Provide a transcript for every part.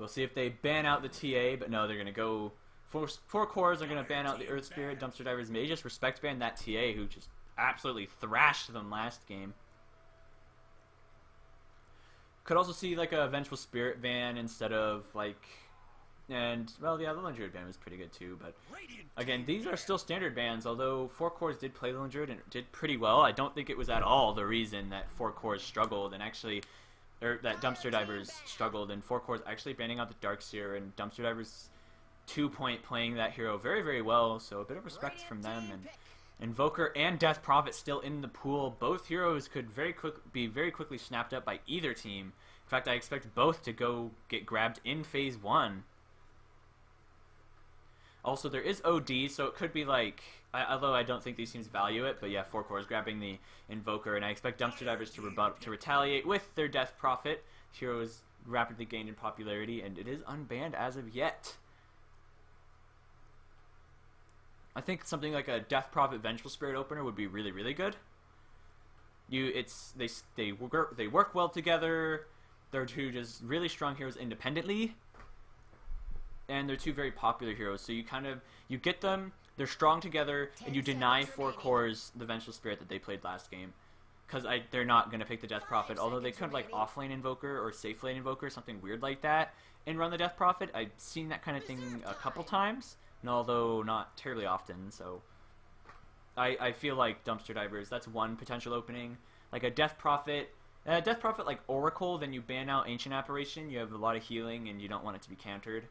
We'll see if they ban out the TA, but no, they're going to go... Four cores are going to ban out the Earth Spirit. Dumpster Divers may just respect ban that TA, who just absolutely thrashed them last game. Could also see like a Vengeful Spirit ban instead of like... And, well, yeah, the Lindruid ban was pretty good too, but again, these are still standard bans, although 4 cores did play the Lindruid and did pretty well. I don't think it was at all the reason that 4 cores struggled, and actually, or that Dumpster Divers struggled, and 4 cores actually banning out the Darkseer, and Dumpster Divers 2-point playing that hero very, very well, so a bit of respect from them. And Invoker and Death Prophet still in the pool. Both heroes could be very quickly snapped up by either team. In fact, I expect both to go get grabbed in Phase 1. Also, there is OD, so it could be like, although I don't think these teams value it, but yeah, 4 cores grabbing the Invoker, and I expect Dumpster Divers to retaliate with their Death Prophet. Hero is rapidly gained in popularity, and it is unbanned as of yet. I think something like a Death Prophet Vengeful Spirit opener would be really, really good. They work well together. They're two just really strong heroes independently. And they're two very popular heroes, so you get them, they're strong together, and you deny 4 cores the Vengeful Spirit that they played last game. Because they're not going to pick the Death Prophet, although they could like offlane Invoker or safe lane Invoker, something weird like that, and run the Death Prophet. I've seen that kind of thing a couple times, and although not terribly often, so I feel like Dumpster Divers, that's one potential opening. Like a Death Prophet like Oracle, then you ban out Ancient Apparition, you have a lot of healing, and you don't want it to be countered.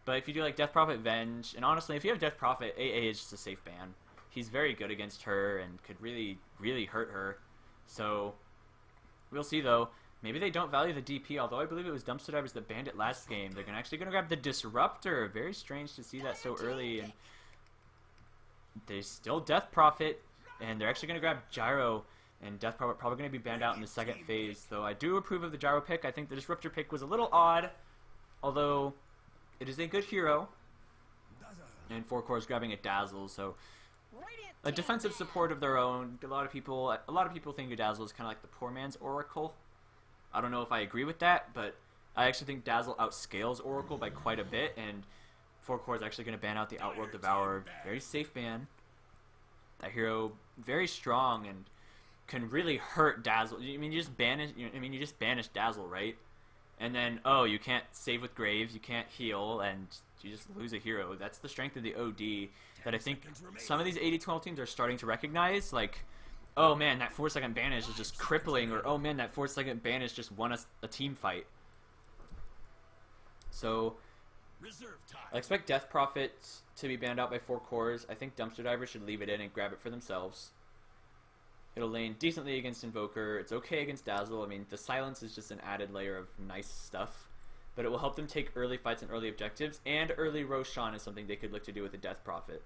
But if you do like Death Prophet Venge, and honestly, if you have Death Prophet, AA is just a safe ban. He's very good against her and could really, really hurt her. So, we'll see though. Maybe they don't value the DP, although I believe it was Dumpster Divers that banned it last game. They're actually going to grab the Disruptor. Very strange to see that so early. And they still Death Prophet, and they're actually going to grab Gyro. And Death Prophet probably going to be banned out in the second phase. Though I do approve of the Gyro pick. I think the Disruptor pick was a little odd, although it is a good hero, and 4 cores grabbing a Dazzle, so a defensive support of their own. A lot of people think of Dazzle is kind of like the poor man's Oracle. I don't know if I agree with that, but I actually think Dazzle outscales Oracle by quite a bit, and 4 cores actually going to ban out the Outworld Devourer. Very safe ban. That hero very strong and can really hurt Dazzle. I mean, you just banish Dazzle, right? And then, oh, you can't save with Graves, you can't heal, and you just lose a hero. That's the strength of the OD that I think some of these 80-12 teams are starting to recognize. Like, oh man, that 4-second banish is just crippling, or oh man, that 4-second banish just won us a team fight. So, I expect Death Prophet to be banned out by 4 cores. I think Dumpster Divers should leave it in and grab it for themselves. It'll lane decently against Invoker. It's okay against Dazzle. I mean, the silence is just an added layer of nice stuff. But it will help them take early fights and early objectives. And early Roshan is something they could look to do with the Death Prophet.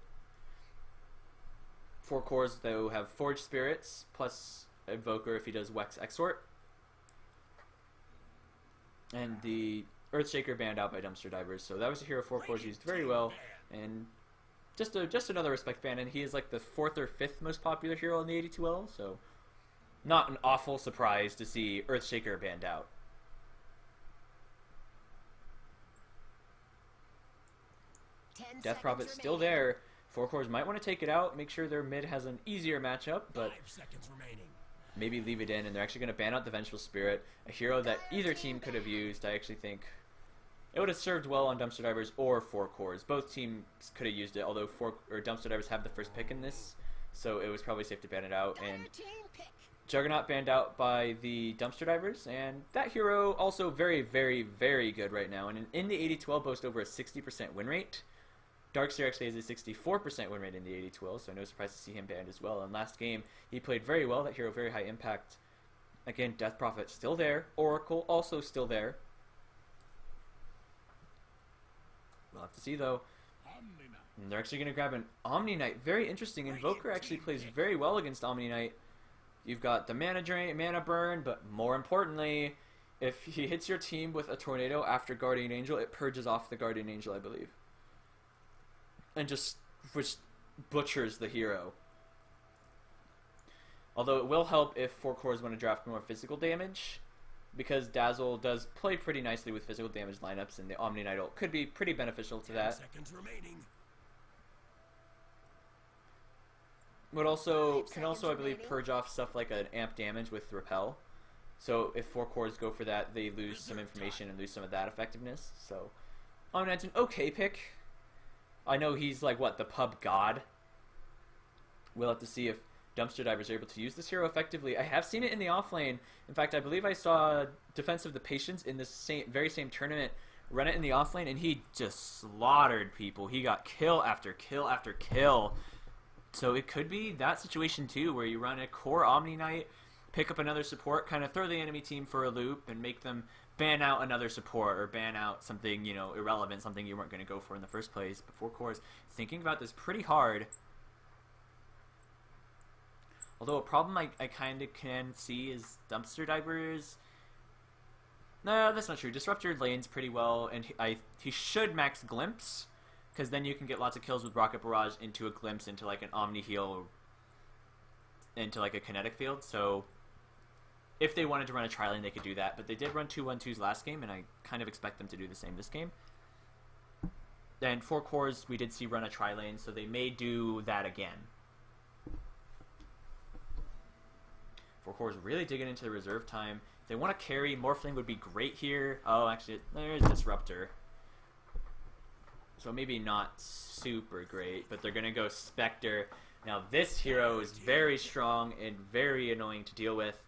4 cores, though, have Forged Spirits, plus Invoker if he does Wex Exort. And the Earthshaker banned out by Dumpster Divers. So that was a hero 4 cores used very well. And just another respect ban, and he is like the 4th or 5th most popular hero in the 82L, so not an awful surprise to see Earthshaker banned out. Death Prophet's still there. 4 cores might want to take it out, make sure their mid has an easier matchup, but maybe leave it in, and they're actually going to ban out the Vengeful Spirit, a hero that either team could have used. I actually think it would have served well on Dumpster Divers or 4 cores. Both teams could have used it, although Dumpster Divers have the first pick in this, so it was probably safe to ban it out. And Juggernaut banned out by the Dumpster Divers, and that hero also very, very, very good right now. And in the 80-12 boasts over a 60% win rate. Darkseer actually has a 64% win rate in the 80-12, so no surprise to see him banned as well. And last game, he played very well. That hero very high impact. Again, Death Prophet still there. Oracle also still there. We'll have to see, though. And they're actually going to grab an Omni Knight. Very interesting. Invoker actually plays very well against Omni Knight. You've got the mana drain, mana burn, but more importantly, if he hits your team with a Tornado after Guardian Angel, it purges off the Guardian Angel, I believe. And just butchers the hero. Although it will help if 4 cores want to draft more physical damage. because Dazzle does play pretty nicely with physical damage lineups, and the Omni Knight ult could be pretty beneficial to that. Seconds remaining. Would also can also, I believe, purge off stuff like an amp damage with Repel. So if 4 cores go for that, they lose some information and lose some of that effectiveness. So Omni Knight's an okay pick. I know he's like, what, the pub god? We'll have to see if Dumpster Divers are able to use this hero effectively. I have seen it in the offlane. In fact, I believe I saw Defense of the Patience in this very same tournament run it in the offlane, and he just slaughtered people. He got kill after kill after kill. So it could be that situation too, where you run a core Omni Knight, pick up another support, kind of throw the enemy team for a loop, and make them ban out another support or ban out something, you know, irrelevant, something you weren't going to go for in the first place. But 4 cores thinking about this pretty hard. Although a problem I kind of can see is Dumpster Divers. No, that's not true. Disruptor lanes pretty well, and he should max Glimpse, because then you can get lots of kills with Rocket Barrage into a Glimpse, into like an Omni Heal, into like a kinetic field. So if they wanted to run a tri-lane, they could do that. But they did run 2-1-2s last game, and I kind of expect them to do the same this game. And 4 cores, we did see run a tri-lane, so they may do that again. 4 cores really digging into the reserve time. If they want to carry, Morphling would be great here. Oh, actually, there's Disruptor. So maybe not super great, but they're going to go Spectre. Now, this hero is very strong and very annoying to deal with.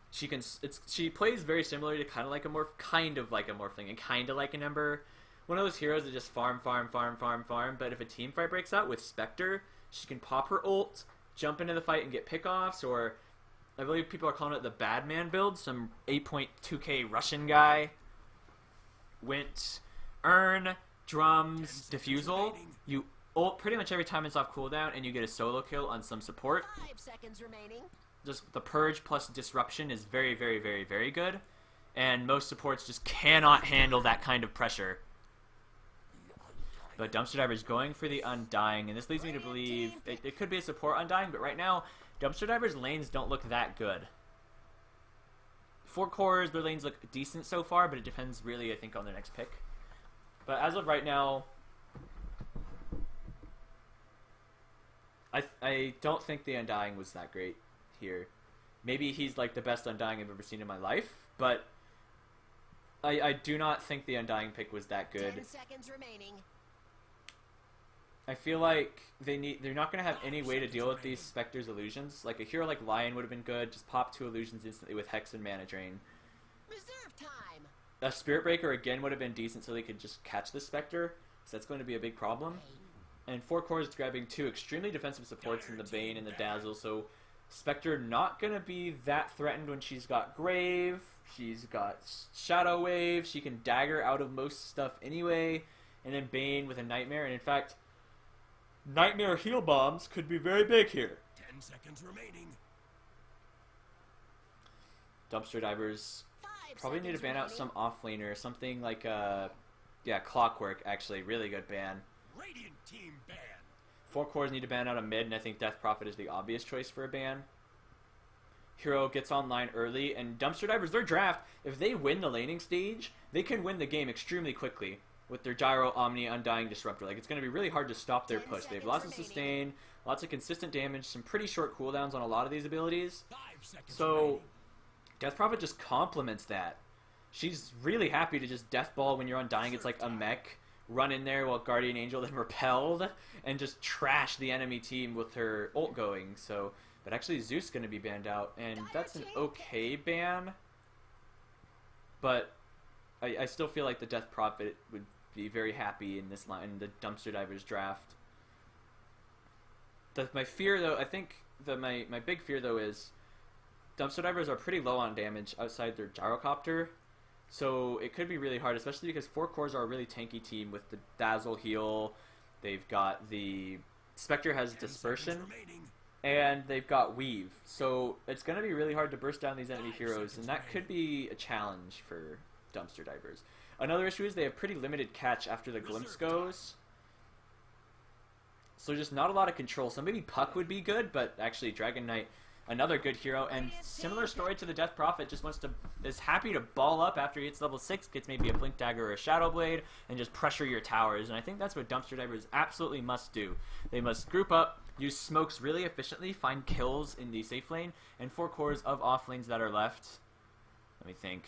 She plays very similar to kind of like a Morphling and kind of like an Ember. One of those heroes that just farm, but if a team fight breaks out with Spectre, she can pop her ult, jump into the fight and get pickoffs, or I believe people are calling it the Badman build. Some 8.2k Russian guy went Earn, Drums, Diffusal. You ult pretty much every time it's off cooldown, and you get a solo kill on some support. 5 seconds remaining. Just the Purge plus Disruption is very, very, very, very good, and most supports just cannot handle that kind of pressure. But Dumpster Divers going for the Undying, and this leads me to believe it could be a support Undying, but right now, Dumpster Divers' lanes don't look that good. 4 cores, their lanes look decent so far, but it depends really, I think, on their next pick. But as of right now, I don't think the Undying was that great here. Maybe he's like the best Undying I've ever seen in my life, but I do not think the Undying pick was that good. 10 seconds remaining. I feel like they're not going to have any way to deal with these Spectre's illusions. Like a hero like Lion would have been good, just pop 2 illusions instantly with Hex and Mana Drain. Reserve time. A Spirit Breaker again would have been decent so they could just catch the Spectre, so that's going to be a big problem. And 4 cores grabbing 2 extremely defensive supports in the Bane and the Dazzle, so Spectre not going to be that threatened when she's got Grave, she's got Shadow Wave, she can dagger out of most stuff anyway, and then Bane with a Nightmare, and in fact, Nightmare heal bombs could be very big here. 10 seconds remaining. Dumpster Divers 5 probably need to seconds ban out remaining. some offlaner, something like yeah, Clockwork, actually, really good ban. Radiant team ban. 4 cores need to ban out a mid, and I think Death Prophet is the obvious choice for a ban. Hero gets online early, and Dumpster Divers, their draft, if they win the laning stage, they can win the game extremely quickly with their Gyro, Omni, Undying, Disruptor. Like, it's going to be really hard to stop their 10 push. They have seconds lots of remaining. sustain, lots of consistent damage, some pretty short cooldowns on a lot of these abilities. 5 seconds So, remaining. Death Prophet just complements that. She's really happy to just Death Ball when you're Undying. It's like a mech. Run in there while Guardian Angel then repelled, and just trash the enemy team with her ult going. So, but actually Zeus going to be banned out, and that's an okay ban. But I still feel like the Death Prophet would be very happy in this line, in the Dumpster Divers draft. My fear though, I think my big fear though is Dumpster Divers are pretty low on damage outside their Gyrocopter. So it could be really hard, especially because 4 cores are a really tanky team with the Dazzle heal. They've got the Spectre has 10 Dispersion, seconds remaining. and they've got Weave. So it's going to be really hard to burst down these enemy heroes, and that could be a challenge for Dumpster Divers. Another issue is they have pretty limited catch after the Glimpse goes. So just not a lot of control. So maybe Puck would be good, but actually Dragon Knight another good hero, and similar story to the Death Prophet, just is happy to ball up after he hits level 6, gets maybe a Blink Dagger or a Shadow Blade, and just pressure your towers. And I think that's what Dumpster Divers absolutely must do. They must group up, use smokes really efficiently, find kills in the safe lane, and 4 cores of off lanes that are left. Let me think.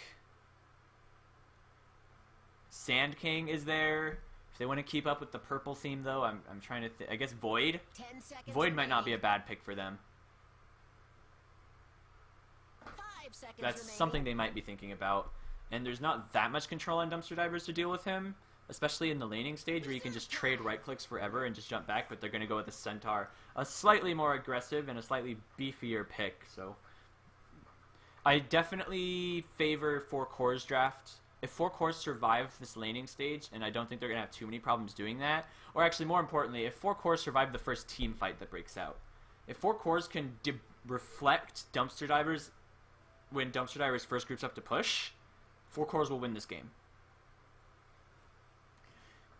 Sand King is there. If they want to keep up with the purple theme, though, I'm trying to I guess Void? 10 seconds Void might not be a remaining. bad pick for them. 5 seconds That's remaining. something they might be thinking about. And there's not that much control on Dumpster Divers to deal with him, especially in the laning stage where you can just trade right clicks forever and just jump back, but they're going to go with the Centaur. A slightly more aggressive and a slightly beefier pick, so I definitely favor 4 cores draft. If 4 cores survive this laning stage, and I don't think they're going to have too many problems doing that, or actually more importantly, if 4 cores survive the first team fight that breaks out. If 4 cores can reflect Dumpster Divers when Dumpster Divers first groups up to push, 4 cores will win this game.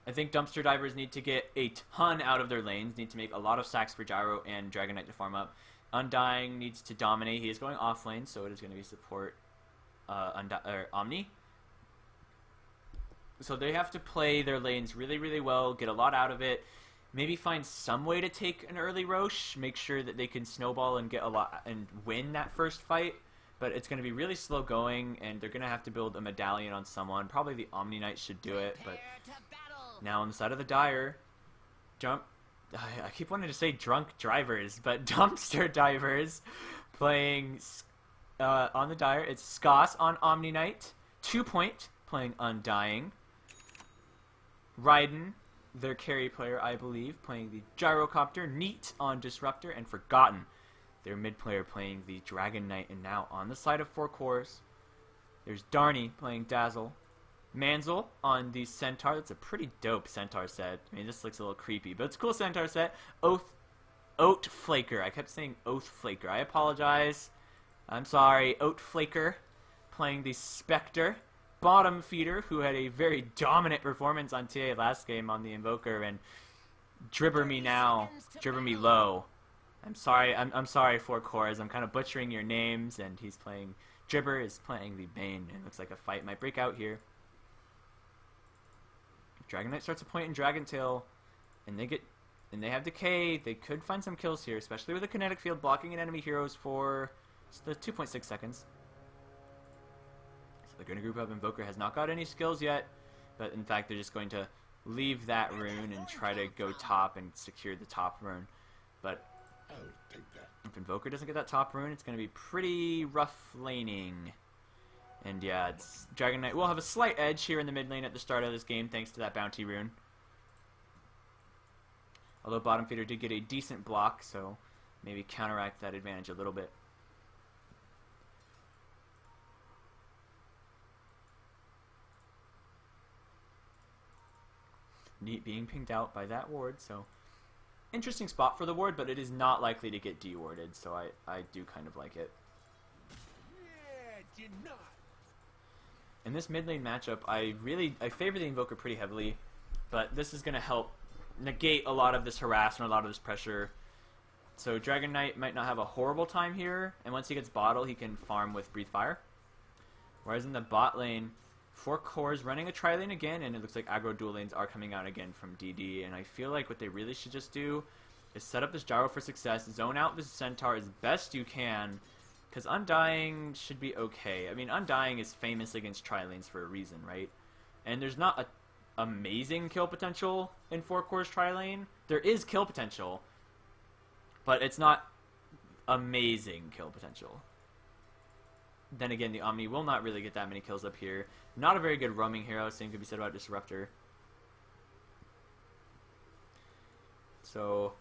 I think Dumpster Divers need to get a ton out of their lanes, need to make a lot of sacks for Gyro and Dragon Knight to farm up. Undying needs to dominate. He is going off lane, so it is going to be support Omni. So they have to play their lanes really, really well, get a lot out of it, maybe find some way to take an early Roche, make sure that they can snowball and get a lot and win that first fight. But it's going to be really slow going, and they're going to have to build a medallion on someone. Probably the Omni Knight should do it, but Prepare to battle. now on the side of the Dire, I keep wanting to say Drunk Drivers, but Dumpster Divers playing on the Dire. It's Skos on Omni Knight, 2 Point playing Undying, Raiden, their carry player, I believe, playing the Gyrocopter, Neat on Disruptor, and Forgotten, their mid player, playing the Dragon Knight. And now on the side of 4 cores, there's Darnie playing Dazzle, Manzel on the Centaur. That's a pretty dope Centaur set. I mean, this looks a little creepy, but it's a cool Centaur set. Oat Flaker. I kept saying Oath Flaker. I apologize. I'm sorry. Oat Flaker playing the Spectre. Bottom Feeder, who had a very dominant performance on TA last game on the Invoker, and Dribber Me now, Dribber Me low. I'm sorry, I'm sorry, 4 cores. I'm kind of butchering your names, and he's playing, Dribber is playing the Bane. It looks like a fight might break out here. Dragon Knight starts a point in Dragon Tail, and they have Decay. They could find some kills here, especially with the Kinetic Field blocking an enemy heroes for the 2.6 seconds. So they're going to group up. Invoker has not got any skills yet, but in fact they're just going to leave that rune and try to go top and secure the top rune. But if Invoker doesn't get that top rune, it's going to be pretty rough laning. And yeah, Dragon Knight will have a slight edge here in the mid lane at the start of this game thanks to that bounty rune. Although Bottom Feeder did get a decent block, so maybe counteract that advantage a little bit. Neat being pinged out by that ward, so interesting spot for the ward, but it is not likely to get de-warded, so I do kind of like it. Yeah, did not. In this mid lane matchup, I favor the Invoker pretty heavily, but this is going to help negate a lot of this harassment, a lot of this pressure. So Dragon Knight might not have a horrible time here, and once he gets Bottle, he can farm with Breathe Fire. Whereas in the bot lane, 4 cores running a tri-lane again, and it looks like aggro dual lanes are coming out again from DD, and I feel like what they really should just do is set up this Gyro for success, zone out this Centaur as best you can, because Undying should be okay. I mean, Undying is famous against tri-lanes for a reason, right? And there's not a amazing kill potential in 4 cores tri-lane. There is kill potential, but it's not amazing kill potential. Then again, the Omni will not really get that many kills up here. Not a very good roaming hero. Same could be said about Disruptor. So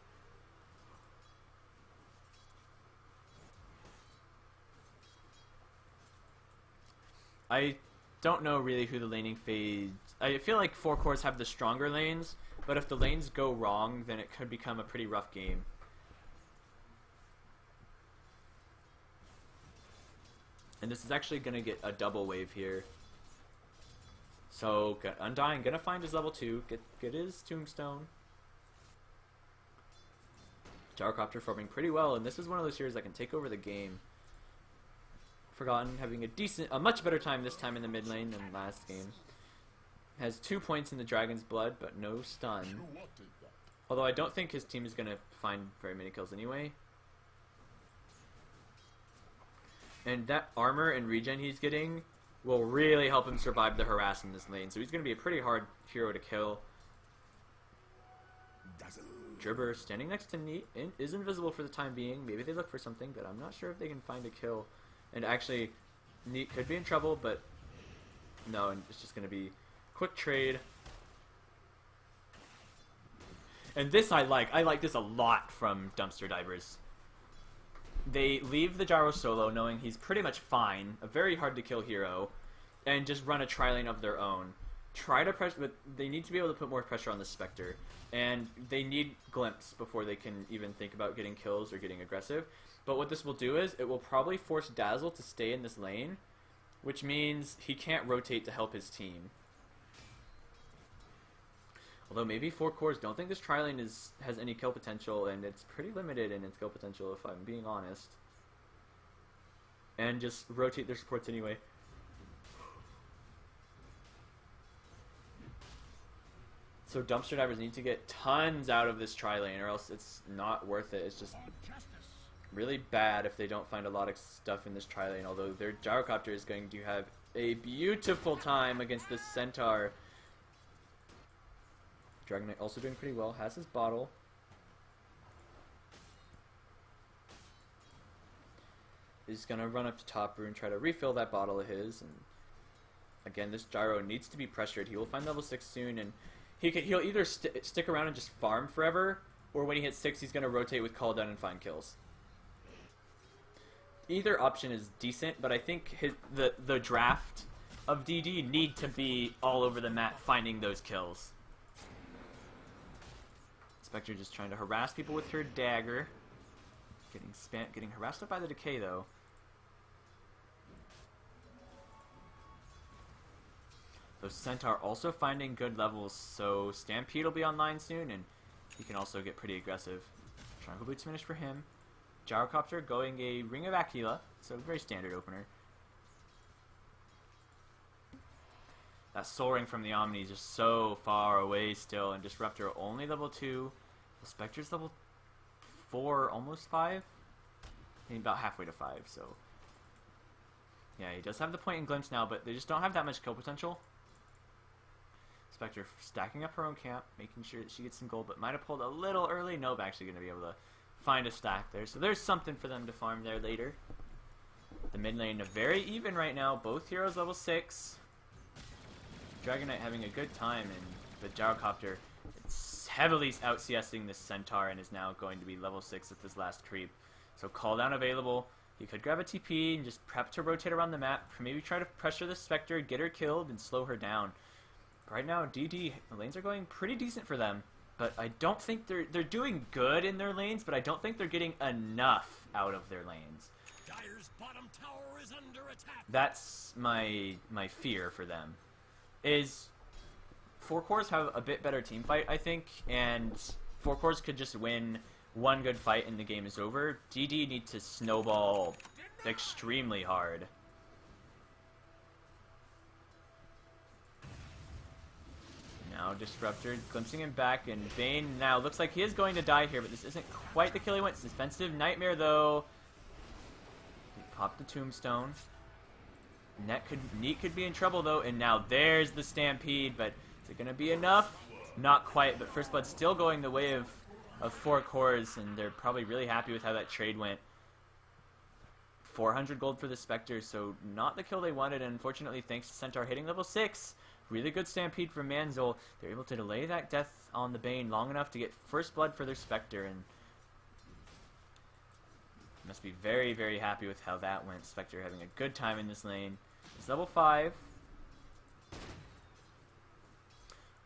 I don't know really who the laning phase... I feel like 4 cores have the stronger lanes, but if the lanes go wrong, then it could become a pretty rough game. And this is actually going to get a double wave here. So, Undying going to find his level 2, get his Tombstone. Gyrocopter forming pretty well, and this is one of those heroes that can take over the game. Forgotten having a much better time this time in the mid lane than last game. Has 2 points in the Dragon's Blood, but no stun. Although I don't think his team is going to find very many kills anyway. And that armor and regen he's getting will really help him survive the harass in this lane. So he's going to be a pretty hard hero to kill. Dribber standing next to Neat is invisible for the time being. Maybe they look for something, but I'm not sure if they can find a kill. And actually, Neat could be in trouble, but no, it's just going to be quick trade. And this I like. I like this a lot from Dumpster Divers. They leave the Gyro solo knowing he's pretty much fine, a very hard to kill hero, and just run a tri-lane of their own. Try to pressure, but they need to be able to put more pressure on the Spectre. And they need Glimpse before they can even think about getting kills or getting aggressive. But what this will do is, it will probably force Dazzle to stay in this lane, which means he can't rotate to help his team. Although maybe 4 cores don't think this tri-lane has any kill potential, and it's pretty limited in its kill potential if I'm being honest. And just rotate their supports anyway. So Dumpster Divers need to get tons out of this tri-lane, or else it's not worth it. It's just really bad if they don't find a lot of stuff in this tri-lane, although their Gyrocopter is going to have a beautiful time against this Centaur. Dragon Knight also doing pretty well, has his bottle. He's going to run up to top room and try to refill that bottle of his. And again, this Gyro needs to be pressured. He will find level 6 soon, and he'll either stick around and just farm forever, or when he hits 6, he's going to rotate with Call Down and find kills. Either option is decent, but I think the draft of DD need to be all over the map finding those kills. Spectre just trying to harass people with her dagger. Getting harassed up by the decay though. So Centaur also finding good levels, so Stampede will be online soon, and he can also get pretty aggressive. Triangle Boots finish for him. Gyrocopter going a Ring of Aquila, so very standard opener. That Soul Ring from the Omni is just so far away still, and Disruptor only level 2. The Spectre's level 4, almost 5. Maybe about halfway to 5, so... yeah, he does have the point in Glimpse now, but they just don't have that much kill potential. Spectre stacking up her own camp, making sure that she gets some gold, but might have pulled a little early. Nope, actually going to be able to find a stack there. So there's something for them to farm there later. The mid lane very even right now. Both heroes level 6. Dragon Knight having a good time, and the Gyrocopter is heavily out CSing this Centaur and is now going to be level 6 at this last creep. So Call Down available. He could grab a TP and just prep to rotate around the map. Maybe try to pressure the Spectre, get her killed, and slow her down. Right now, DD, the lanes are going pretty decent for them. But I don't think they're doing good in their lanes, but I don't think they're getting enough out of their lanes. Dire's bottom tower is under attack. That's my fear for them. Is 4 cores have a bit better team fight, I think, and 4 cores could just win one good fight and the game is over. DD need to snowball extremely hard. Now Disruptor glimpsing him back, and Bane now looks like he is going to die here, but this isn't quite the kill he wants. Defensive Nightmare though. He popped the Tombstone. Neat could be in trouble though, and now there's the Stampede, but is it going to be enough? Not quite, but First Blood still going the way of 4 cores, and they're probably really happy with how that trade went. 400 gold for the Spectre, so not the kill they wanted, and unfortunately thanks to Centaur hitting level 6, really good Stampede from Manzel, they're able to delay that death on the Bane long enough to get First Blood for their Spectre, and must be very, very happy with how that went. Spectre having a good time in this lane. It's level 5.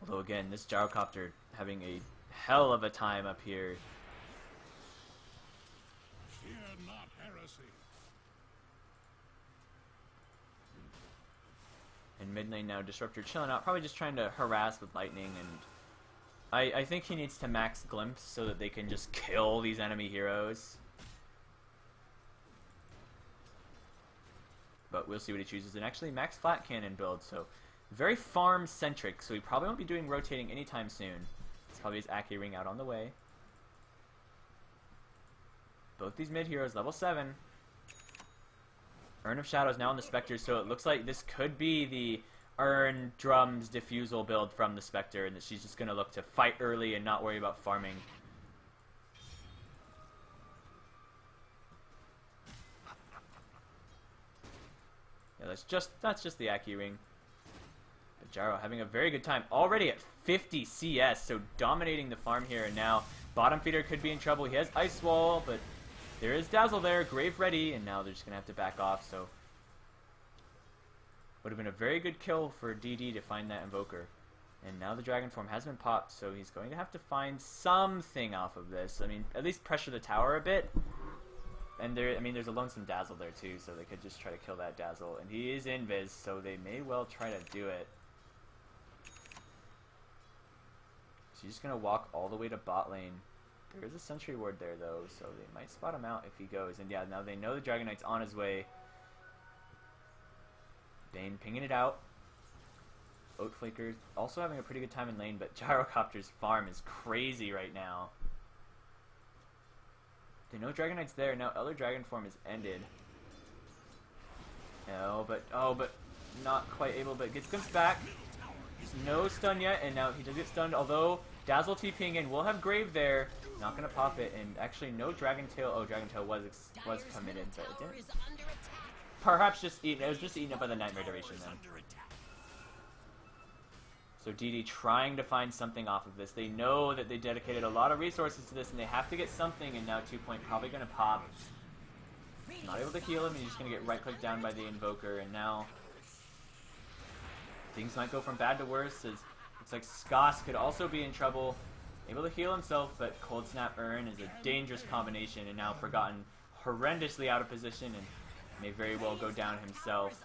Although again, this Gyrocopter having a hell of a time up here. Fear not heresy. In mid lane now, Disruptor chilling out, probably just trying to harass with lightning and I think he needs to max Glimpse so that they can just kill these enemy heroes. But we'll see what he chooses. And actually, max Flat Cannon build, so very farm-centric, so he probably won't be doing rotating anytime soon. It's probably his Aki Ring out on the way. Both these mid-heroes, level 7. Urn of Shadows now on the Spectre, so it looks like this could be the Urn Drums Diffusal build from the Spectre, and that she's just going to look to fight early and not worry about farming. Yeah, that's just the Aki Ring. But Gyro having a very good time. Already at 50 CS, so dominating the farm here, and now Bottom Feeder could be in trouble. He has Ice Wall, but there is Dazzle there, Grave ready, and now they're just going to have to back off, so would have been a very good kill for DD to find that Invoker. And now the Dragon Form has been popped, so he's going to have to find something off of this. I mean, at least pressure the tower a bit. And there's a Lonesome Dazzle there too, so they could just try to kill that Dazzle. And he is invis, so they may well try to do it. So he's just going to walk all the way to bot lane. There is a Sentry Ward there though, so they might spot him out if he goes. And yeah, now they know the Dragon Knight's on his way. Bane pinging it out. Oatflaker also having a pretty good time in lane, but Gyrocopter's farm is crazy right now. They know Dragon Knight's there. Now Elder Dragon form is ended. No, but not quite able, but gets Glimpse back. No stun yet, and now he does get stunned, although Dazzle TPing in will have Grave there. Not going to pop it, and actually no Dragon Tail. Oh, Dragon Tail was committed, but it didn't. Perhaps just eaten. It was just eaten up by the Nightmare Duration then. So DD trying to find something off of this. They know that they dedicated a lot of resources to this, and they have to get something, and now 2 Point probably going to pop. Not able to heal him, he's just going to get right-clicked down by the Invoker, and now things might go from bad to worse, as looks like Skos could also be in trouble. Able to heal himself, but Cold Snap Urn is a dangerous combination, and now Forgotten horrendously out of position, and may very well go down himself.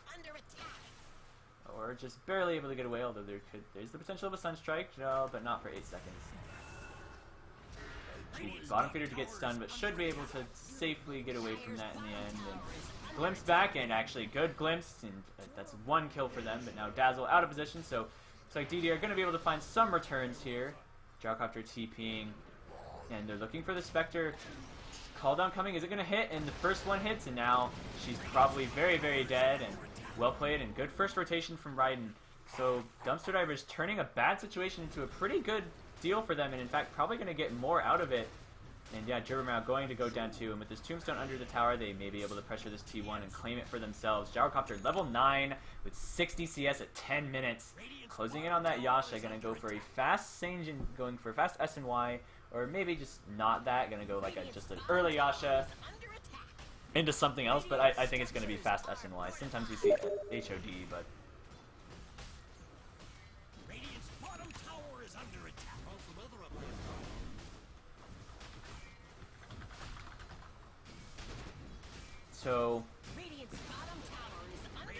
Or just barely able to get away, although there's the potential of a Sunstrike, but not for 8 seconds. Bottom Feeder to get stunned, but should be able to safely get away from that in the end. And Glimpse back, and actually good Glimpse, and that's 1 kill for them, but now Dazzle out of position, so it's like DD are going to be able to find some returns here. Gyrocopter TPing, and they're looking for the Spectre. Call down coming, is it going to hit? And the first one hits, and now she's probably very, very dead, and well played, and good first rotation from Raiden. So Dumpster Divers turning a bad situation into a pretty good deal for them, and in fact probably going to get more out of it. And yeah, Jibbermouth going to go down 2, and with this Tombstone under the tower, they may be able to pressure this T1 and claim it for themselves. Gyrocopter level 9 with 60 CS at 10 minutes. Closing in on that Yasha, going to go for a fast Sange and going for a fast S and Y, or maybe just not that, going to go like just an early Yasha into something else, but I think it's going to be fast S and Y. Sometimes we see HOD, but Radiant's bottom tower is under attack. so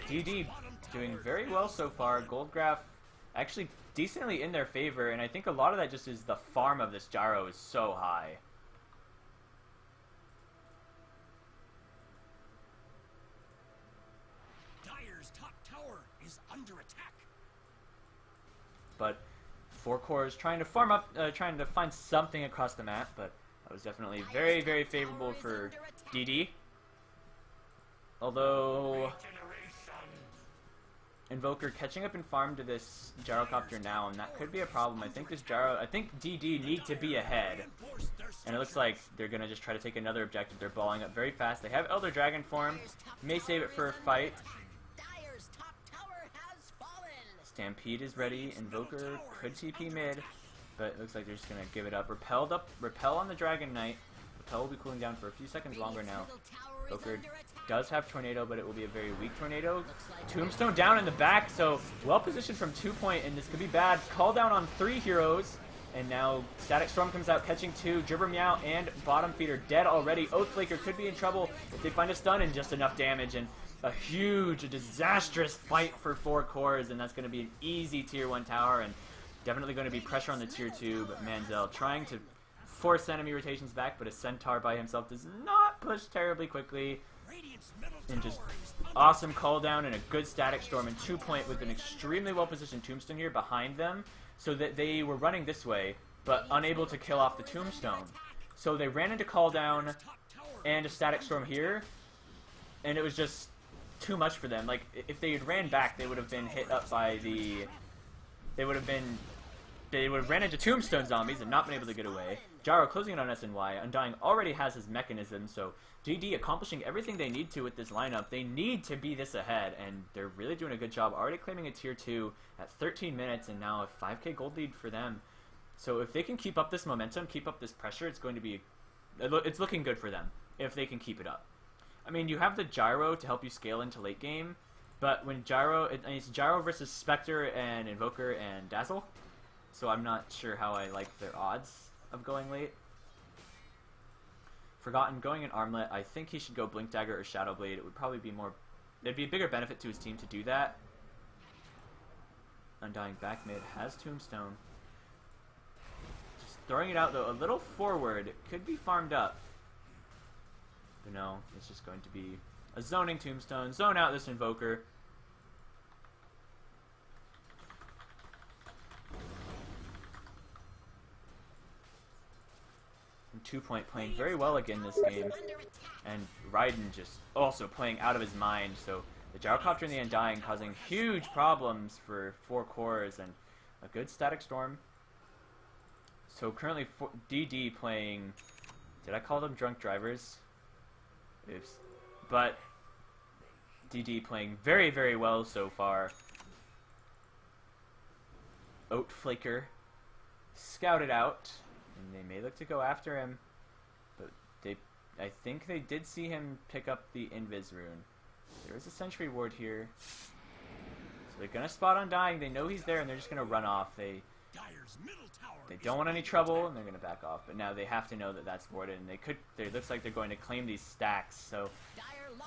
DD doing very well so far. Goldgraph actually decently in their favor, and I think a lot of that just is the farm of this Gyro is so high. Dire's top tower is under attack. But 4 cores trying to farm up, trying to find something across the map, but that was definitely very, very favorable for DD. Although Invoker catching up in farm to this Gyrocopter now, and that could be a problem. I think DD need to be ahead, and it looks like they're gonna just try to take another objective. They're balling up very fast. They have Elder Dragon form, may save it for a fight. Stampede is ready. Invoker could TP mid, but it looks like they're just gonna give it up. Repel on the Dragon Knight. Repel will be cooling down for a few seconds longer now. Invoker does have Tornado, but it will be a very weak Tornado. Tombstone down in the back, so well positioned from 2 Point, and this could be bad. Call down on 3 heroes, and now Static Storm comes out, catching 2. Jibbermeow and Bottom Feeder dead already. Oathflaker could be in trouble if they find a stun and just enough damage, and a huge, disastrous fight for 4 cores, and that's going to be an easy tier 1 tower, and Definitely going to be pressure on the tier 2, but Manzel trying to force enemy rotations back, but a Centaur by himself does not push terribly quickly. Radiant's middle And just tower is awesome call down and a good static storm and 2-point with an extremely well positioned tombstone here behind them, so that they were running this way but unable to kill off the tombstone. So they ran into call down top tower. and a static storm here, and it was just too much for them. Like, if they had ran back, they would have been hit up by the... They would have ran into tombstone zombies and not been able to get away. Gyro closing it on SNY. Undying already has his mechanism, so DD accomplishing everything they need to with this lineup. They need to be this ahead, and they're really doing a good job. Already claiming a tier 2 at 13 minutes, and now a 5k gold lead for them. So if they can keep up this momentum, keep up this pressure, it's going to be... It's looking good for them, if they can keep it up. I mean, you have the Gyro to help you scale into late game, but when Gyro... It's Gyro versus Spectre and Invoker and Dazzle, so I'm not sure how I like their odds of going late. Forgotten going in Armlet. I think he should go Blink Dagger or Shadow Blade. It would probably be more... It'd be a bigger benefit to his team to do that. Undying back mid has Tombstone. Just throwing it out though, a little forward. It could be farmed up. But no, it's just going to be a zoning Tombstone. Zone out this Invoker. And 2-point playing very well again this game. And Raiden just also playing out of his mind. So the Gyrocopter and the Undying causing huge problems for 4 cores and a good static storm. So currently DD playing... Did I call them drunk drivers? Oops. But DD playing very, very well so far. Oatflaker scouted out, and they may look to go after him, but I think they did see him pick up the Invis rune. There is a sentry ward here, so they're gonna spot Undying. They know he's there, and they're just gonna run off. They Dire's middle tower don't want any trouble, and they're gonna back off. But now they have to know that that's warded, and they could. It looks like they're going to claim these stacks. So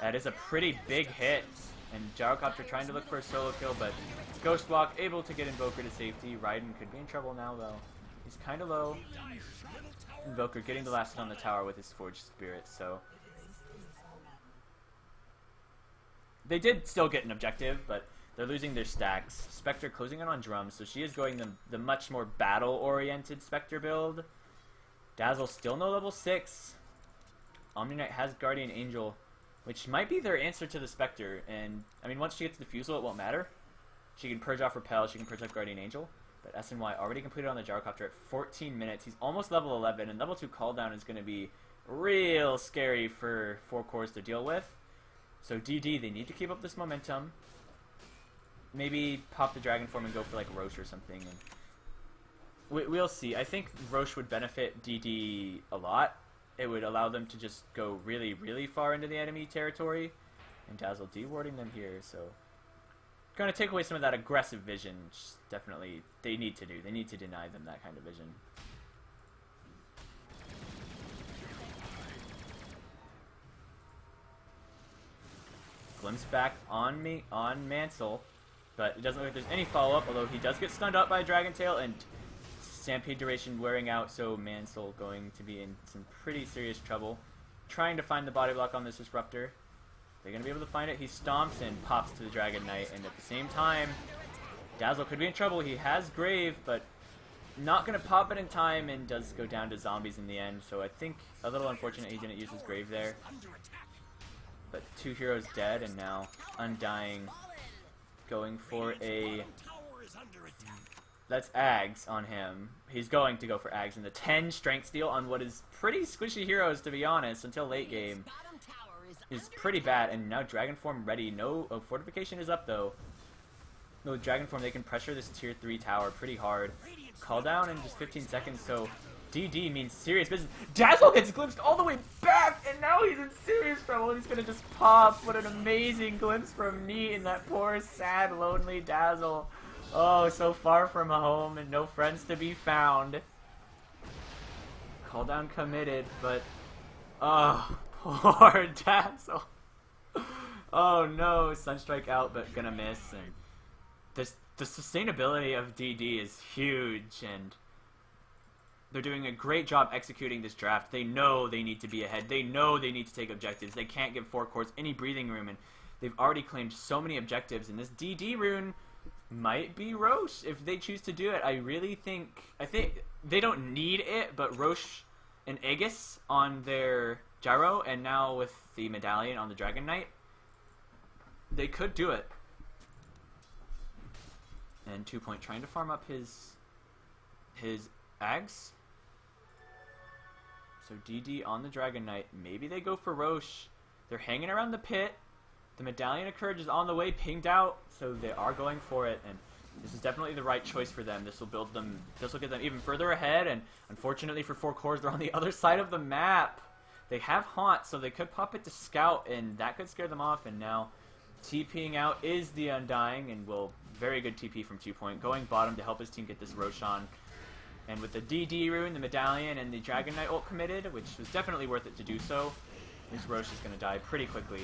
that is a pretty big hit. And Gyrocopter trying to look for a solo kill, but Ghostwalk able to get Invoker to safety. Raiden could be in trouble now, though. He's kind of low. Invoker getting the last hit on the tower with his Forged Spirit, so... They did still get an objective, but they're losing their stacks. Spectre closing in on drums, so she is going the much more battle-oriented Spectre build. Dazzle still no level 6. Omni Knight has Guardian Angel, which might be their answer to the Spectre, and, I mean, once she gets Diffusal, it won't matter. She can purge off Repel, she can purge off Guardian Angel, but SNY already completed on the Gyrocopter at 14 minutes. He's almost level 11, and level 2 cooldown is going to be real scary for 4 cores to deal with. So DD, they need to keep up this momentum. Maybe pop the Dragon Form and go for, like, Roche or something, and we'll see. I think Roche would benefit DD a lot. It would allow them to just go really, really far into the enemy territory. And Dazzle dewarding them here, so... Going to take away some of that aggressive vision, which definitely they need to do. They need to deny them that kind of vision. Glimpse back on Mansell, but it doesn't look like there's any follow-up, although he does get stunned up by Dragon Tail, and Stampede duration wearing out, so Mansell going to be in some pretty serious trouble. Trying to find the body block on this Disruptor. They're going to be able to find it. He stomps and pops to the Dragon Knight, and at the same time, Dazzle could be in trouble. He has Grave, but not going to pop it in time, and does go down to zombies in the end, so I think a little unfortunate he didn't use his Grave there. But 2 heroes dead, and now Undying going for a... That's Ags on him. He's going to go for Ags in the 10 strength steal on what is pretty squishy heroes, to be honest, until late game. Is pretty bad, and now Dragon Form ready. No, Fortification is up, though. No, Dragon Form, they can pressure this tier 3 tower pretty hard. Call down in just 15 seconds, so DD means serious business. Dazzle gets glimpsed all the way back, and now he's in serious trouble. He's gonna just pop. What an amazing glimpse from Neat and that poor, sad, lonely Dazzle. Oh, so far from home and no friends to be found. Call down committed, but... Oh, poor Dazzle. Oh no, Sunstrike out, but gonna miss. And the sustainability of DD is huge, and they're doing a great job executing this draft. They know they need to be ahead. They know they need to take objectives. They can't give Four Cores any breathing room, and they've already claimed so many objectives, and this DD rune might be Roche if they choose to do it. I think they don't need it, but Roche and Aegis on their Gyro, and now with the Medallion on the Dragon Knight, they could do it. And 2 Point trying to farm up his Ags. So DD on the Dragon Knight. Maybe they go for Roche. They're hanging around the pit. The Medallion of Courage is on the way, pinged out, so they are going for it, and this is definitely the right choice for them. This will get them even further ahead, and unfortunately for Four Cores, they're on the other side of the map. They have Haunt, so they could pop it to Scout, and that could scare them off, and now TPing out is the Undying, and very good TP from 2 Point, going bottom to help his team get this Roshan. And with the DD rune, the Medallion, and the Dragon Knight ult committed, which was definitely worth it to do so, this Roche is going to die pretty quickly.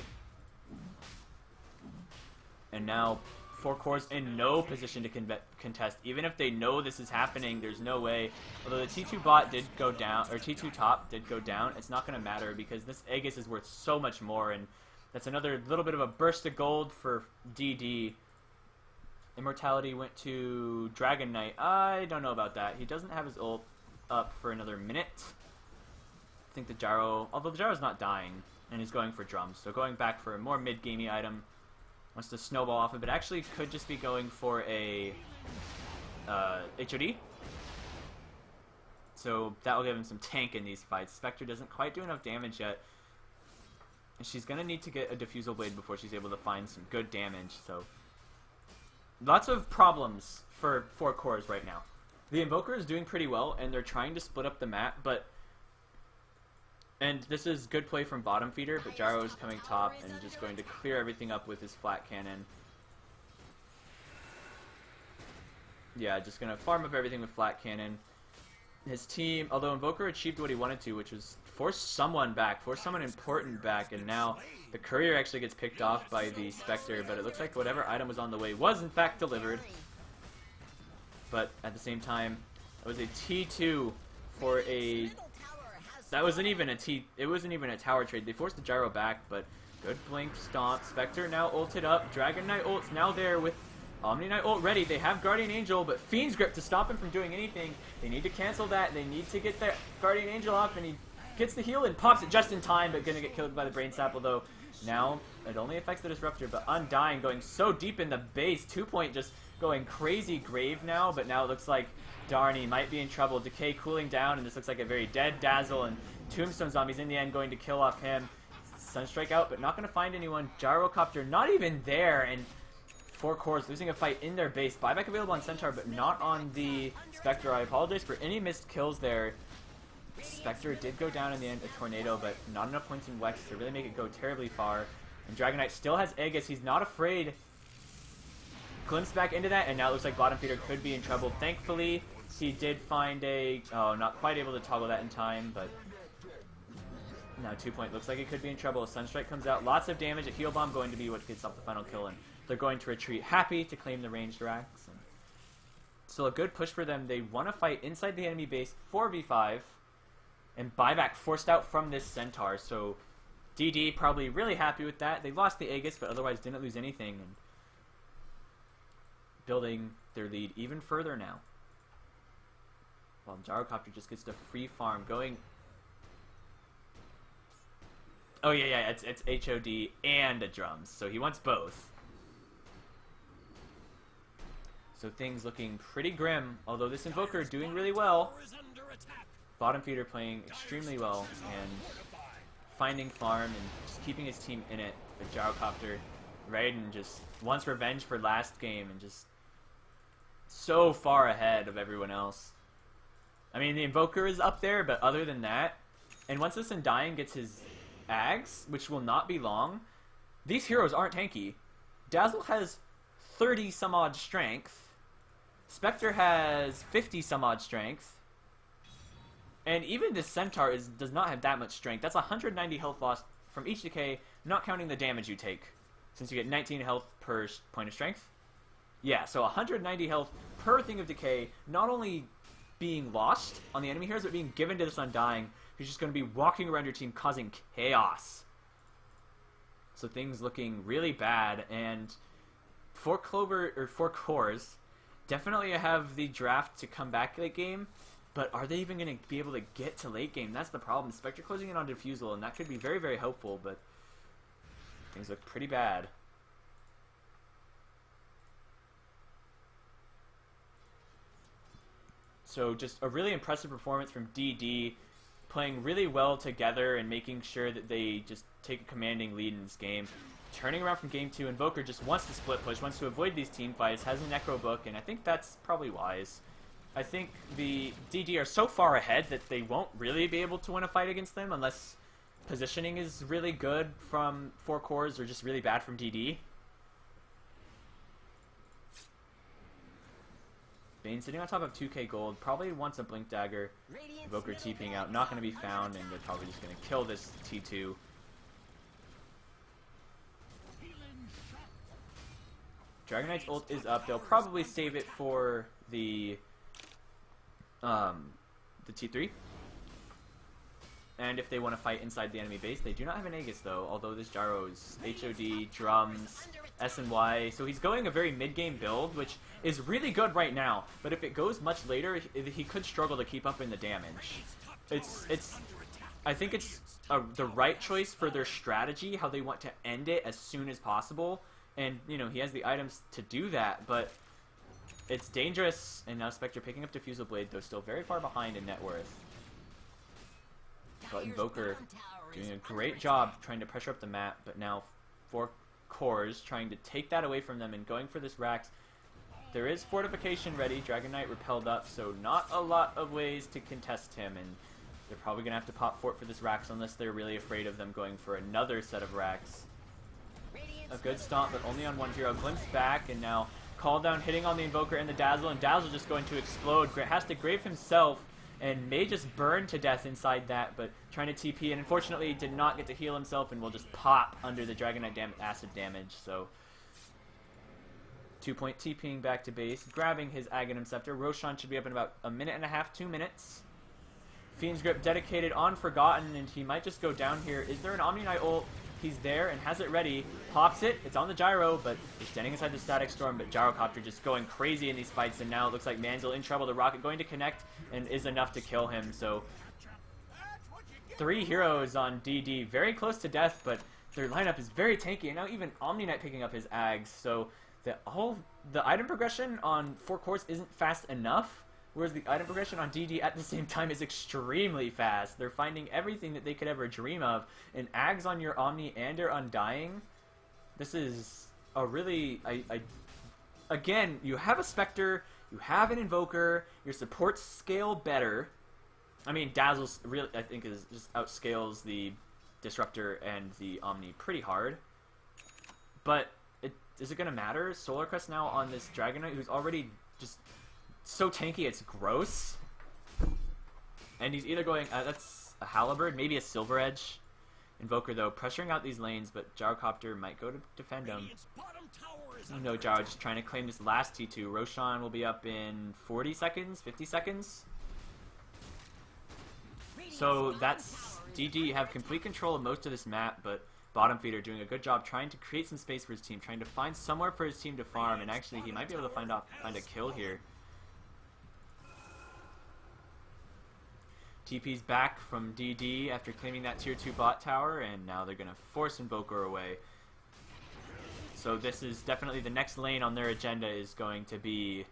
And now, Four Cores in no position to contest. Even if they know this is happening, there's no way. Although the T2 bot did go down, or T2 top did go down, it's not going to matter because this Aegis is worth so much more, and that's another little bit of a burst of gold for DD. Immortality went to Dragon Knight. I don't know about that. He doesn't have his ult up for another minute. I think the Gyro, although the Gyro's not dying, and he's going for drums, so going back for a more mid-gamey item. Wants to snowball off it, but actually could just be going for a HOD. So that will give him some tank in these fights. Spectre doesn't quite do enough damage yet. And she's going to need to get a Diffusal Blade before she's able to find some good damage. So lots of problems for Four Cores right now. The Invoker is doing pretty well, and they're trying to split up the map, but... And this is good play from bottom feeder, but Gyro is coming top and just going to clear everything up with his flat cannon. Yeah, just going to farm up everything with flat cannon. His team, although Invoker achieved what he wanted to, which was force someone back, force someone important back, and now the Courier actually gets picked off by the Spectre, but it looks like whatever item was on the way was in fact delivered. But at the same time, it was a T2 for a... That wasn't even it wasn't even a tower trade. They forced the Gyro back, but good blink stomp. Spectre now ulted up. Dragon Knight ult's now there with Omni Knight ult ready. They have Guardian Angel, but Fiend's Grip to stop him from doing anything. They need to cancel that. They need to get their Guardian Angel off, and he gets the heal and pops it just in time, but gonna get killed by the Brain Sap, although now it only affects the Disruptor, but Undying going so deep in the base. 2 Point just going crazy grave now, but now it looks like Darny might be in trouble. Decay cooling down, and this looks like a very dead Dazzle, and Tombstone Zombies in the end going to kill off him. Sunstrike out, but not going to find anyone. Gyrocopter not even there, and Four Cores losing a fight in their base. Buyback available on Centaur, but not on the Spectre. I apologize for any missed kills there. Spectre did go down in the end, a Tornado, but not enough points in Wex to really make it go terribly far. And Dragon Knight still has Aegis. He's not afraid. Glimpse back into that, and now it looks like bottom feeder could be in trouble. Thankfully, he did find a... Oh, not quite able to toggle that in time, but... Now 2 Point looks like it could be in trouble. Sunstrike comes out. Lots of damage. A Heal Bomb going to be what gets off the final kill, and they're going to retreat. Happy to claim the ranged racks. And still a good push for them. They want to fight inside the enemy base 4v5, and Buyback forced out from this Centaur, so DD probably really happy with that. They lost the Aegis, but otherwise didn't lose anything, and building their lead even further now. While Gyrocopter just gets to free farm, going... Oh yeah, it's HOD and a drums, so he wants both. So things looking pretty grim, although this Invoker doing really well. Bottom feeder playing extremely well and finding farm and just keeping his team in it. But Gyrocopter, Raiden just wants revenge for last game and just so far ahead of everyone else. I mean, the Invoker is up there, but other than that, and once this Undying gets his Ags, which will not be long, these heroes aren't tanky. Dazzle has 30 some odd strength. Spectre has 50 some odd strength. And even this Centaur does not have that much strength. That's 190 health loss from each decay, not counting the damage you take, since you get 19 health per point of strength. Yeah, so 190 health per Thing of Decay, not only being lost on the enemy heroes, but being given to this Undying, who's just going to be walking around your team causing chaos. So things looking really bad, and for Cores, definitely have the draft to come back late game, but are they even going to be able to get to late game? That's the problem. Spectre closing in on Diffusal, and that could be very, very helpful, but things look pretty bad. So just a really impressive performance from DD, playing really well together and making sure that they just take a commanding lead in this game. Turning around from game 2, Invoker just wants to split push, wants to avoid these team fights, has a Necro book, and I think that's probably wise. I think the DD are so far ahead that they won't really be able to win a fight against them unless positioning is really good from 4 Cores or just really bad from DD. Bane sitting on top of 2k gold, probably wants a Blink Dagger. Invoker TPing out, not going to be found, and they're probably just going to kill this T2. Dragon Knight's ult is up. They'll probably save it for the T3. And if they want to fight inside the enemy base, they do not have an Aegis though, although this Gyro's HOD, drums, S&Y, so he's going a very mid-game build, which is really good right now, but if it goes much later, he could struggle to keep up in the damage. I think it's the right choice for their strategy, how they want to end it as soon as possible, and, you know, he has the items to do that, but it's dangerous, and now Spectre picking up Diffusal Blade, though still very far behind in net worth. But Invoker doing a great job trying to pressure up the map, but now 4 Cores trying to take that away from them and going for this Rax. There is Fortification ready, Dragon Knight repelled up, so not a lot of ways to contest him, and they're probably going to have to pop Fort for this Rax unless they're really afraid of them going for another set of Rax. A good stomp, but only on one hero. Glimpse back, and now Call Down hitting on the Invoker and the Dazzle, and Dazzle just going to explode. Has to Grave himself, and may just burn to death inside that, but trying to TP, and unfortunately did not get to heal himself and will just pop under the Dragon Knight acid damage, so 2-point TPing back to base, grabbing his Aghanim Scepter. Roshan should be up in about a minute and a half, 2 minutes. Fiend's Grip dedicated on Forgotten, and he might just go down here. Is there an Omni Knight ult? He's there and has it ready. Pops it. It's on the Gyro, but he's standing inside the Static Storm. But Gyrocopter just going crazy in these fights, and now it looks like Manzel in trouble. The Rocket going to connect and is enough to kill him. So 3 heroes on DD, very close to death, but their lineup is very tanky. And now even Omni Knight picking up his Ags. So the item progression on 4 Cores isn't fast enough, whereas the item progression on DD at the same time is extremely fast. They're finding everything that they could ever dream of. And Ags on your Omni and your Undying, this is a really... Again, you have a Spectre, you have an Invoker, your supports scale better. I mean, Dazzle's really, I think, is just outscales the Disruptor and the Omni pretty hard. But is it going to matter? Solar Crest now on this Dragon Knight, who's already just... so tanky, it's gross. And he's either going, that's a Halberd, maybe a Silver Edge. Invoker, though, pressuring out these lanes, but Gyrocopter might go to defend him. No, Gyro just trying to claim this last T2. Roshan will be up in 40 seconds, 50 seconds. So that's... DD have complete control of most of this map, but Bottom Feeder doing a good job trying to create some space for his team, trying to find somewhere for his team to farm, and actually he might be able to find a kill here. TP's back from DD after claiming that tier 2 bot tower, and now they're going to force Invoker away. So this is definitely the next lane on their agenda is going to be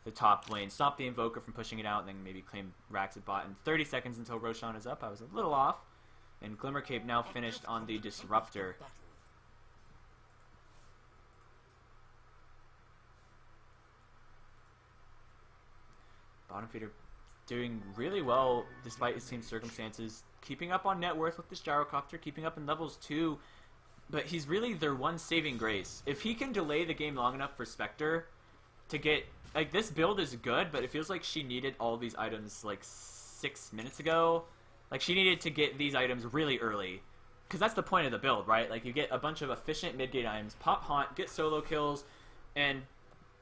the top lane. Stop the Invoker from pushing it out, and then maybe claim Rax at bot in 30 seconds until Roshan is up. I was a little off. And Glimmercape now finished on the Disruptor. Bottom Feeder doing really well despite his team's circumstances, keeping up on net worth with this Gyrocopter, keeping up in levels 2, but he's really their one saving grace. If he can delay the game long enough for Spectre to get, like, this build is good, but it feels like she needed all these items like 6 minutes ago. Like, she needed to get these items really early, because that's the point of the build, right? Like, you get a bunch of efficient mid-game items, pop Haunt, get solo kills, and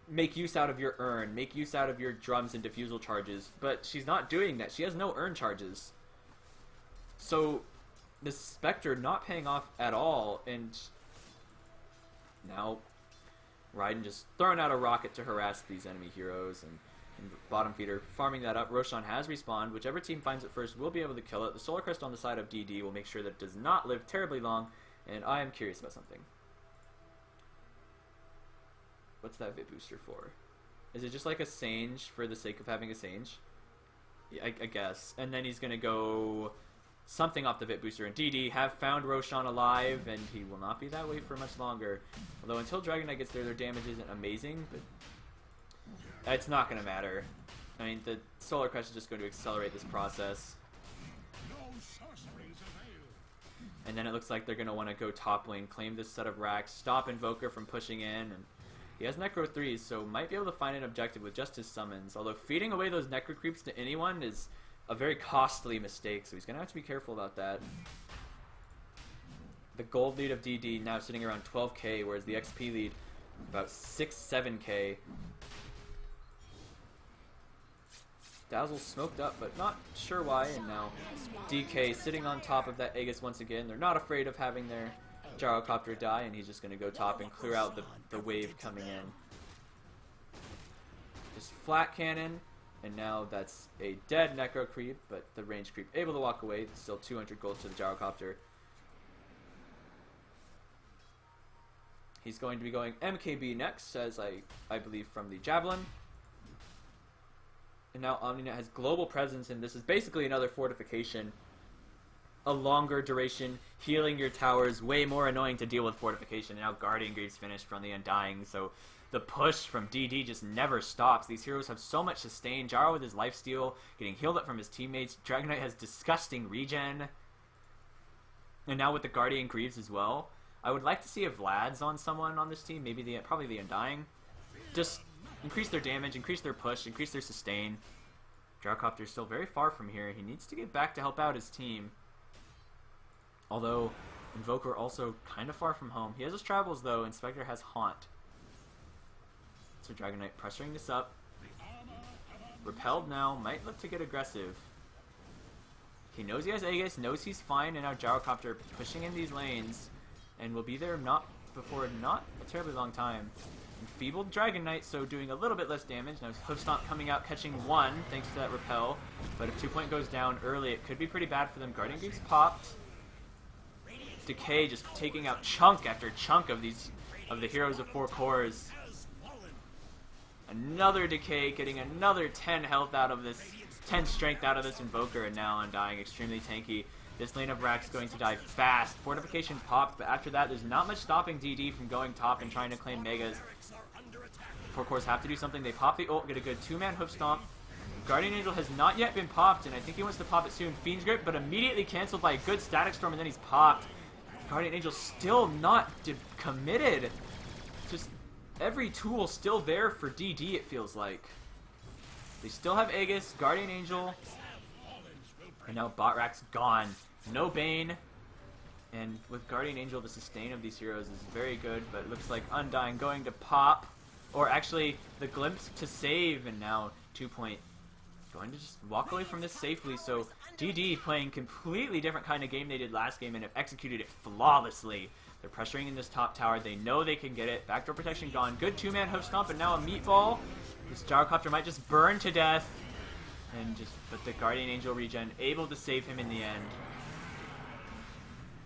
make use out of your urn, make use out of your drums and diffusal charges, but she's not doing that. She has no urn charges. So the Spectre not paying off at all, and now Raiden just throwing out a rocket to harass these enemy heroes, and bottom feeder farming that up. Roshan has respawned. Whichever team finds it first will be able to kill it. The Solar Crest on the side of DD will make sure that it does not live terribly long, and I am curious about something. What's that Vit booster for? Is it just like a Sange for the sake of having a Sange? Yeah, I guess. And then he's going to go something off the Vit booster. And DD have found Roshan alive, and he will not be that way for much longer. Although until Dragon Knight gets there, their damage isn't amazing, but it's not going to matter. I mean, the Solar Crest is just going to accelerate this process. No sorceries avail. And then it looks like they're going to want to go top lane, claim this set of racks, stop Invoker from pushing in, and he has Necro 3s, so might be able to find an objective with just his summons. Although feeding away those Necro creeps to anyone is a very costly mistake, so he's going to have to be careful about that. The gold lead of DD now sitting around 12k, whereas the XP lead about 6-7k. Dazzle smoked up, but not sure why, and now DK sitting on top of that Aegis once again. They're not afraid of having their Gyrocopter die, and he's just going to go top and clear out the wave coming in. Just flat cannon, and now that's a dead Necro creep, but the range creep able to walk away. It's still 200 gold to the Gyrocopter. He's going to be going MKB next, as I believe from the Javelin. And now OmniNet has global presence, and this is basically another fortification. A longer duration, healing your towers, way more annoying to deal with fortification. And now Guardian Greaves finished from the Undying, so the push from DD just never stops. These heroes have so much sustain. Jaro with his lifesteal, getting healed up from his teammates. Dragon Knight has disgusting regen. And now with the Guardian Greaves as well. I would like to see a Vlad's on someone on this team, maybe probably the Undying. Just increase their damage, increase their push, increase their sustain. Gyrocopter's still very far from here. He needs to get back to help out his team. Although, Invoker also kind of far from home. He has his travels though, and Spectre has Haunt. So Dragon Knight pressuring this up. Repelled now, might look to get aggressive. He knows he has Aegis, knows he's fine, and now Gyrocopter pushing in these lanes. And will be there not a terribly long time. Enfeebled Dragon Knight, so doing a little bit less damage. Now Hoofstomp coming out, catching 1 thanks to that repel. But if 2 point goes down early, it could be pretty bad for them. Guardian Greaves popped. Decay just taking out chunk after chunk of the heroes of 4 cores. Another Decay, getting another 10 health out of this, 10 strength out of this Invoker, and now Undying, extremely tanky. This lane of Rack's going to die fast. Fortification popped, but after that, there's not much stopping DD from going top and trying to claim Megas. 4 cores have to do something. They pop the ult, get a good 2-man hoof stomp. Guardian Angel has not yet been popped, and I think he wants to pop it soon. Fiend's Grip, but immediately canceled by a good Static Storm, and then he's popped. Guardian Angel still not committed. Just every tool still there for DD, it feels like. They still have Aegis, Guardian Angel, and now Botrack's gone. No Bane. And with Guardian Angel, the sustain of these heroes is very good, but it looks like Undying going to pop. Or actually, the Glimpse to save, and now 2 point going to just walk away from this safely. So DD playing completely different kind of game they did last game and have executed it flawlessly. They're pressuring in this top tower. They know they can get it. Backdoor protection gone. Good 2-man hoof stomp, and now a meatball. This Gyrocopter might just burn to death. But the Guardian Angel regen able to save him in the end.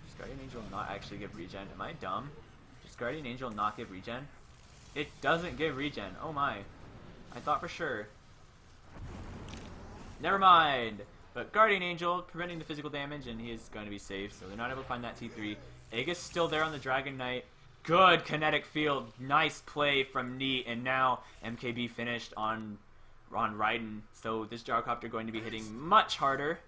Does Guardian Angel not actually give regen? Am I dumb? Does Guardian Angel not give regen? It doesn't give regen. Oh my. I thought for sure. Never mind. But Guardian Angel preventing the physical damage, and he is going to be safe, so they're not able to find that T3. Aegis still there on the Dragon Knight. Good kinetic field. Nice play from Neat, and now MKB finished on Raiden, so this Gyrocopter going to be hitting much harder.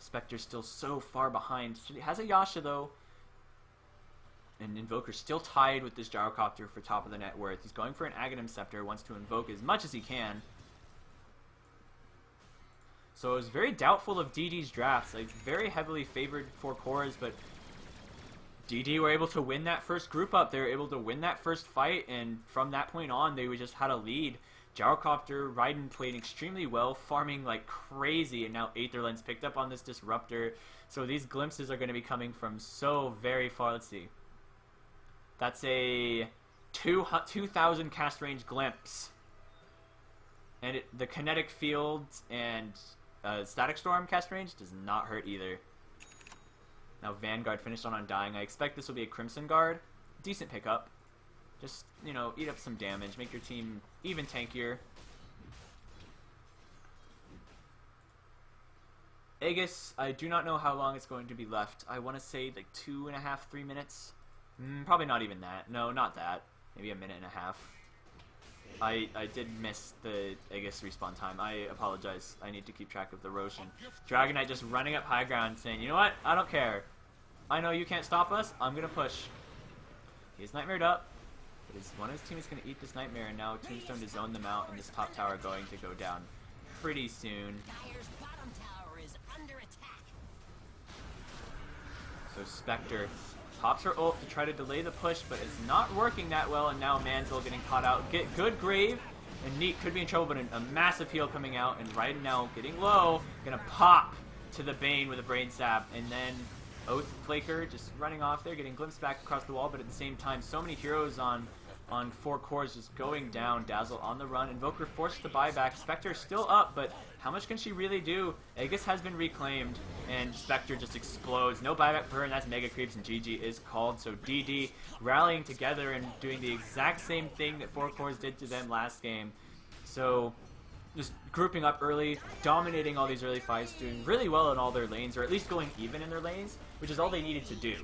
Spectre's still so far behind. He has a Yasha though, and Invoker's still tied with this Gyrocopter for top of the net worth. He's going for an Aghanim Scepter, wants to invoke as much as he can. So I was very doubtful of DD's drafts, like very heavily favored 4 cores, but DD were able to win that first group up. They were able to win that first fight, and from that point on, they just had a lead. Gyrocopter, Raiden played extremely well, farming like crazy, and now Aetherlens picked up on this Disruptor. So these glimpses are going to be coming from so very far. Let's see. That's a 2,000 cast range glimpse. And the Kinetic Field and Static Storm cast range does not hurt either. Now Vanguard finished on Undying. I expect this will be a Crimson Guard. Decent pickup. Just, you know, eat up some damage. Make your team even tankier. Aegis, I do not know how long it's going to be left. I want to say like 2.5, 3 minutes. Probably not even that. No, not that. Maybe a minute and a half. I did miss the Aegis respawn time. I apologize. I need to keep track of the Roshan. Dragonite just running up high ground saying, you know what? I don't care. I know you can't stop us. I'm going to push. He's nightmared up. But one of his team is going to eat this Nightmare, and now Tombstone to zone them out, and this top tower going to go down pretty soon. Dire's bottom tower is under attack. So Spectre pops her ult to try to delay the push, but it's not working that well, and now Manzel getting caught out. Get good Grave, and Neat could be in trouble, but a massive heal coming out, and Raiden now getting low, gonna pop to the Bane with a Brain Sap, and then Oathflaker just running off there, getting glimpsed back across the wall, but at the same time, so many heroes on 4 cores just going down. Dazzle on the run. Invoker forced to buy back. Spectre still up, but how much can she really do? Aegis has been reclaimed, and Spectre just explodes. No buyback for her, and that's Mega Creeps, and GG is called. So DD rallying together and doing the exact same thing that 4 cores did to them last game. So just grouping up early, dominating all these early fights, doing really well in all their lanes, or at least going even in their lanes, which is all they needed to do.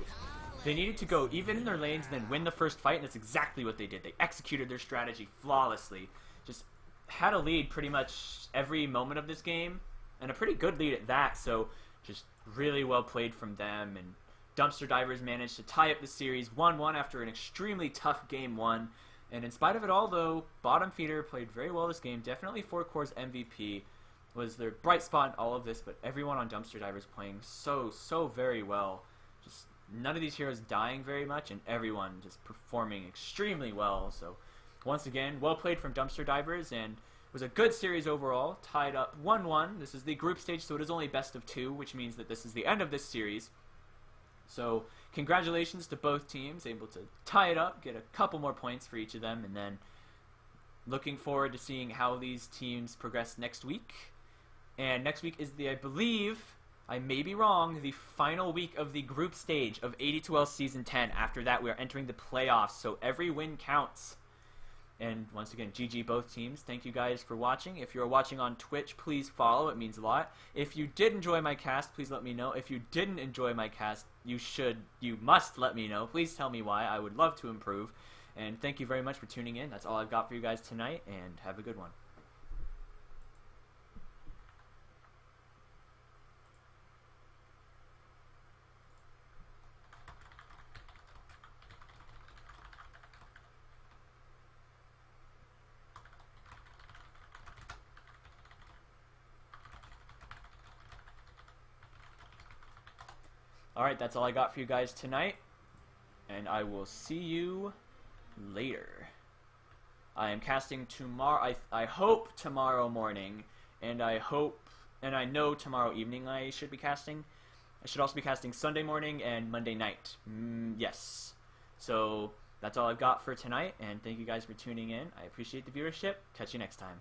They needed to go even in their lanes and then win the first fight, and that's exactly what they did. They executed their strategy flawlessly. Just had a lead pretty much every moment of this game, and a pretty good lead at that, so just really well played from them. And Dumpster Divers managed to tie up the series 1-1 after an extremely tough game 1. And in spite of it all, though, Bottom Feeder played very well this game. Definitely 4 Core's MVP. Was their bright spot in all of this, but everyone on Dumpster Divers playing so very well. Just none of these heroes dying very much, and everyone just performing extremely well. So once again, well played from Dumpster Divers, and it was a good series overall. Tied up 1-1. This is the group stage, so it is only best of 2, which means that this is the end of this series. So congratulations to both teams, able to tie it up, get a couple more points for each of them, and then looking forward to seeing how these teams progress next week. And next week is I believe, I may be wrong, the final week of the group stage of 82L Season 10. After that, we are entering the playoffs, so every win counts. And once again, GG both teams. Thank you guys for watching. If you're watching on Twitch, please follow. It means a lot. If you did enjoy my cast, please let me know. If you didn't enjoy my cast, you must let me know. Please tell me why. I would love to improve. And thank you very much for tuning in. That's all I've got for you guys tonight, and have a good one. Alright, that's all I got for you guys tonight, and I will see you later. I am casting tomorrow, I hope tomorrow morning, and I know tomorrow evening I should be casting. I should also be casting Sunday morning and Monday night. Yes. So, that's all I've got for tonight, and thank you guys for tuning in. I appreciate the viewership. Catch you next time.